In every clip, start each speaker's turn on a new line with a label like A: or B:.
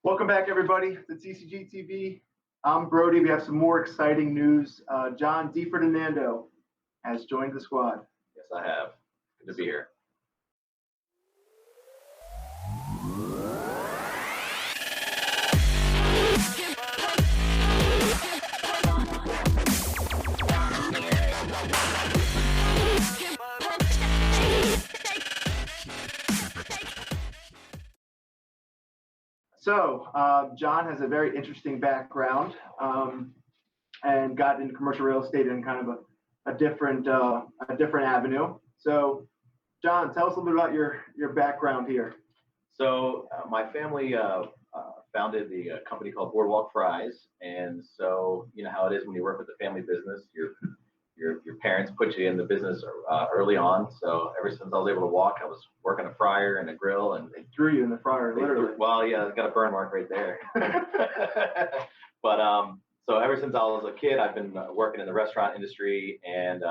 A: Welcome back, everybody, to TCG TV. I'm Brody. We have some more exciting news. John DiFerdinando has joined the squad.
B: Yes, I have. Good to be here.
A: So, John has a very interesting background and got into commercial real estate in kind of a different avenue. So, John, tell us a little bit about your background here.
B: So, my family founded the company called Boardwalk Fries, and so you know how it is when you work with a family business. Your parents put you in the business early on. So ever since I was able to walk, I was working a fryer and a grill, and
A: they threw you in the fryer, literally.
B: Well, yeah, I've got a burn mark right there. But so ever since I was a kid, I've been working in the restaurant industry, and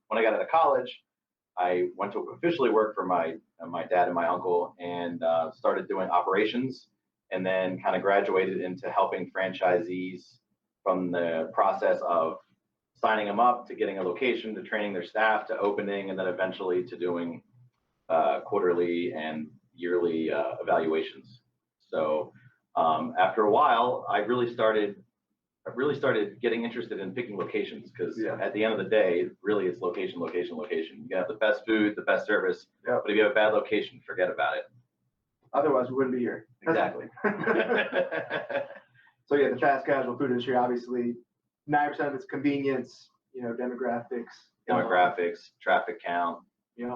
B: when I got out of college, I went to officially work for my dad and my uncle, and started doing operations, and then kind of graduated into helping franchisees from the process of signing them up to getting a location to training their staff to opening, and then eventually to doing quarterly and yearly evaluations. So after a while, I really started getting interested in picking locations, because at the end of the day, really it's location, location, location. You can have the best food, the best service, but if you have a bad location, forget about it.
A: Otherwise, we wouldn't be here.
B: Exactly.
A: So yeah, the fast casual food industry, obviously, 90% of it's convenience, demographics,
B: traffic count,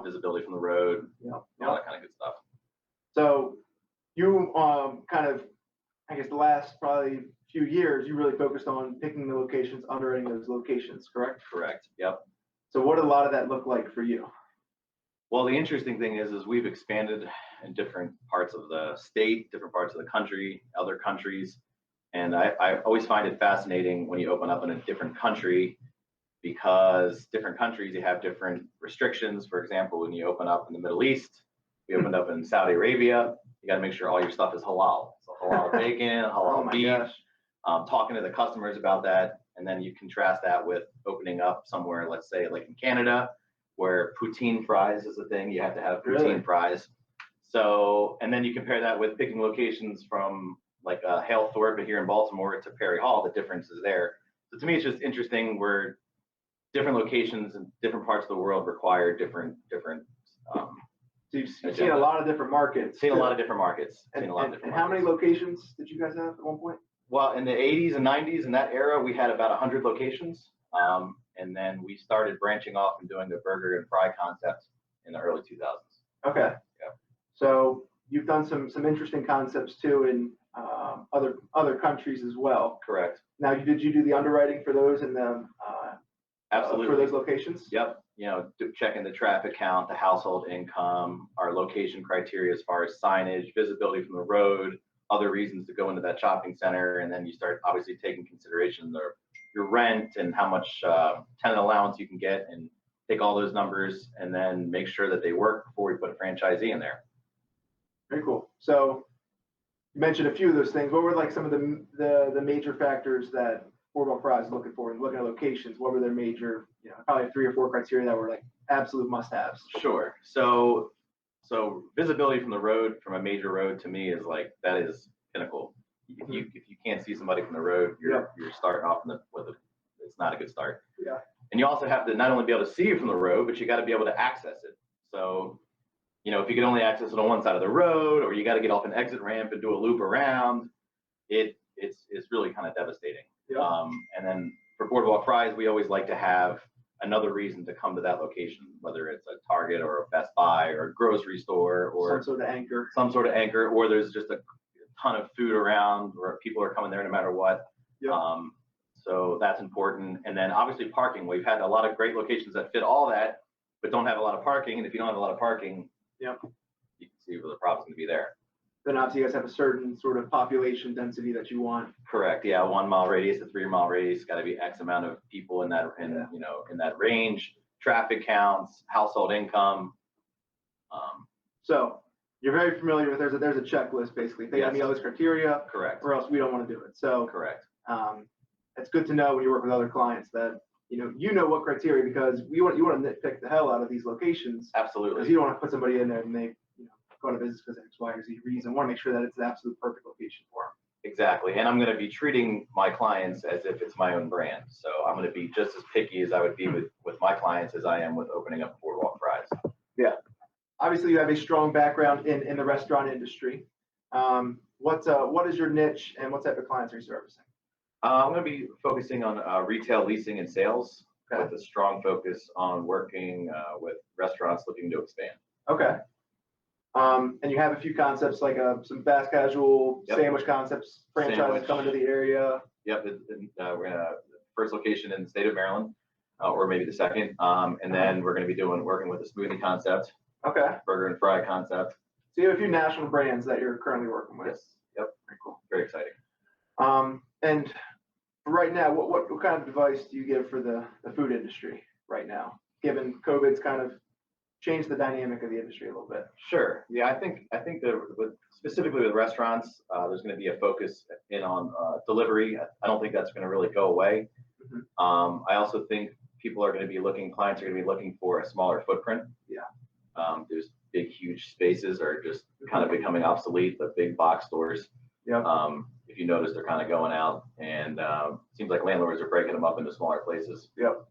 B: visibility from the road, all that kind of good stuff.
A: So you kind of, I guess the last probably few years, you really focused on picking the locations, underwriting those locations, correct?
B: Correct, yep.
A: So what did a lot of that look like for you?
B: Well, the interesting thing is we've expanded in different parts of the state, different parts of the country, other countries. And I always find it fascinating when you open up in a different country, because different countries, you have different restrictions. For example, when you open up in the Middle East, we opened up in Saudi Arabia, you got to make sure all your stuff is halal. So halal bacon, halal beef, talking to the customers about that. And then you contrast that with opening up somewhere, let's say like in Canada, where poutine fries is a thing. You have to have poutine fries. So, and then you compare that with picking locations from like Hale Thorpe here in Baltimore to Perry Hall, the difference is there. So to me, it's just interesting where different locations in different parts of the world require different.
A: So you've seen a lot of different markets.
B: Seen a lot of different markets.
A: And how many locations did you guys have at one point?
B: Well, in the 80s and 90s, in that era, we had about 100 locations. And then we started branching off and doing the burger and fry concept in the early 2000s.
A: Okay.
B: Yeah.
A: So you've done some interesting concepts too in other countries as well.
B: Correct.
A: Now, did you do the underwriting for those and the
B: absolutely
A: for those locations?
B: Yep. Checking the traffic count, the household income, our location criteria as far as signage, visibility from the road, other reasons to go into that shopping center, and then you start obviously taking consideration your rent and how much tenant allowance you can get, and take all those numbers and then make sure that they work before we put a franchisee in there.
A: Very cool. So you mentioned a few of those things. What were like some of the major factors that Boardwalk Fries is looking for and looking at locations? What were their major, probably 3 or 4 criteria that were like absolute must-haves?
B: Sure. So visibility from the road, from a major road, to me is like, that is pinnacle. If you can't see somebody from the road, you're starting off it's not a good start.
A: Yeah.
B: And you also have to not only be able to see it from the road, but you got to be able to access it. So, if you can only access it on one side of the road, or you got to get off an exit ramp and do a loop around, it's really kind of devastating.
A: Yeah.
B: And then for Boardwalk Fries, we always like to have another reason to come to that location, whether it's a Target or a Best Buy or a grocery store or
A: some sort of anchor,
B: or there's just a ton of food around where people are coming there no matter what.
A: Yep.
B: So that's important. And then obviously parking. We've had a lot of great locations that fit all that, but don't have a lot of parking. And if you don't have a lot of parking, you can see where the problem's going to be there.
A: Then obviously you guys have a certain sort of population density that you want.
B: Correct. Yeah, 1 mile radius, a 3 mile radius, got to be X amount of people in that in that range. Traffic counts, household income.
A: So You're very familiar with, there's a checklist basically. If they have any other criteria,
B: Correct.
A: or else we don't want to do it. So
B: Correct.
A: it's good to know when you work with other clients that you know what criteria, because you want to nitpick the hell out of these locations.
B: Absolutely.
A: Because you don't want to put somebody in there and they go out of business because X, Y, or Z reason. Want to make sure that it's the absolute perfect location for them.
B: Exactly. And I'm going to be treating my clients as if it's my own brand. So I'm going to be just as picky as I would be with my clients as I am with opening up Boardwalk Fries.
A: Yeah. Obviously, you have a strong background in the restaurant industry. What is your niche and what type of clients are you servicing?
B: I'm going to be focusing on retail leasing and sales, with a strong focus on working with restaurants looking to expand.
A: Okay. And you have a few concepts like some fast casual sandwich concepts, franchises coming to the area.
B: Yep. We're going to first location in the state of Maryland, or maybe the second. And then we're going to be working with a smoothie concept.
A: Okay.
B: Burger and fry concept.
A: So you have a few national brands that you're currently working with.
B: Yes. Yep.
A: Very cool.
B: Very exciting.
A: And right now, what kind of advice do you give for the food industry right now, given COVID's kind of changed the dynamic of the industry a little bit?
B: Sure. Yeah, I think that specifically with restaurants, there's going to be a focus on delivery. I don't think that's going to really go away. Mm-hmm. I also think clients are going to be looking for a smaller footprint. Yeah. There's big, huge spaces are just kind of becoming obsolete. The big box stores. Yep. If you notice, they're kind of going out, and seems like landlords are breaking them up into smaller places. Yep.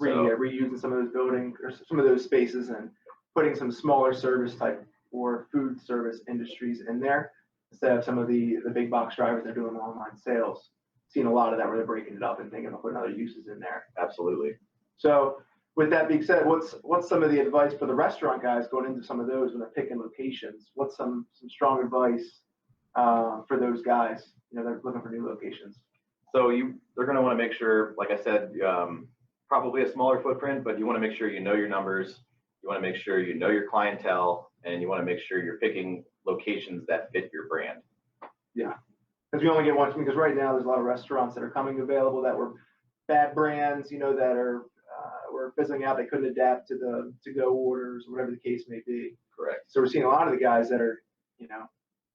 A: Reusing some of those buildings or some of those spaces and putting some smaller service type or food service industries in there instead of some of the big box drivers that are doing online sales. Seen a lot of that where they're breaking it up and thinking of putting other uses in there.
B: Absolutely.
A: So with that being said, what's some of the advice for the restaurant guys going into some of those when they're picking locations? What's some strong advice for those guys? They're looking for new locations.
B: So they're going to want to make sure, like I said, probably a smaller footprint, but you want to make sure you know your numbers. You want to make sure you know your clientele, and you want to make sure you're picking locations that fit your brand. Yeah.
A: Because we only get one, because right now there's a lot of restaurants that are coming available that were bad brands, that are were fizzling out. They couldn't adapt to the to-go orders, whatever the case may be.
B: Correct.
A: So we're seeing a lot of the guys that are,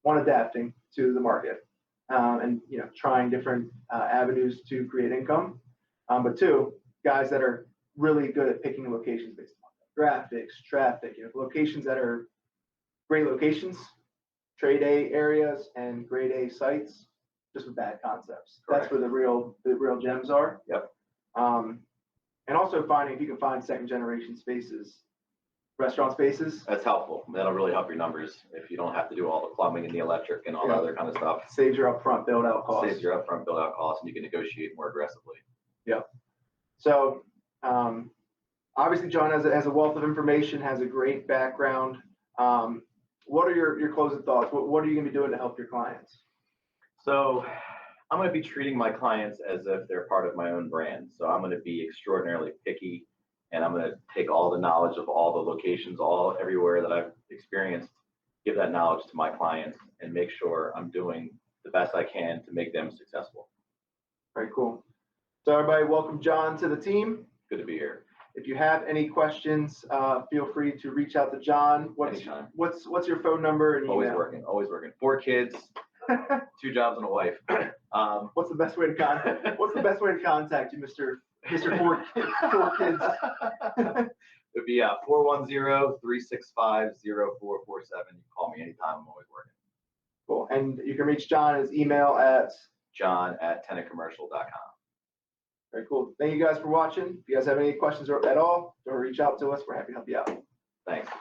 A: one, adapting to the market, and trying different avenues to create income, but two, guys that are really good at picking locations based on graphics, traffic, locations that are great locations, trade A areas, and grade A sites, just with bad concepts. Correct. That's where the real gems are.
B: Yep.
A: And also if you can find second generation spaces, restaurant spaces.
B: That's helpful. That'll really help your numbers if you don't have to do all the plumbing and the electric and all that other kind of stuff.
A: Saves your upfront build out costs.
B: Saves your upfront build out costs, and you can negotiate more aggressively.
A: Yeah. So obviously John has a wealth of information, has a great background. What are your closing thoughts? What are you going to be doing to help your clients?
B: So I'm going to be treating my clients as if they're part of my own brand. So I'm going to be extraordinarily picky, and I'm going to take all the knowledge of all the locations, everywhere that I've experienced, give that knowledge to my clients, and make sure I'm doing the best I can to make them successful.
A: Very cool. So everybody, welcome John to the team.
B: Good to be here.
A: If you have any questions, feel free to reach out to John.
B: Anytime.
A: What's your phone number and email?
B: Always working. 4 kids, 2 jobs and a wife.
A: What's the best way to contact you, Mr. 4 kids?
B: It'd be 410-365-0447. You can call me anytime. I'm always working.
A: Cool. And you can reach John his email at
B: john@tenantcommercial.com.
A: Very cool. Thank you guys for watching. If you guys have any questions at all, don't reach out to us. We're happy to help you out.
B: Thanks.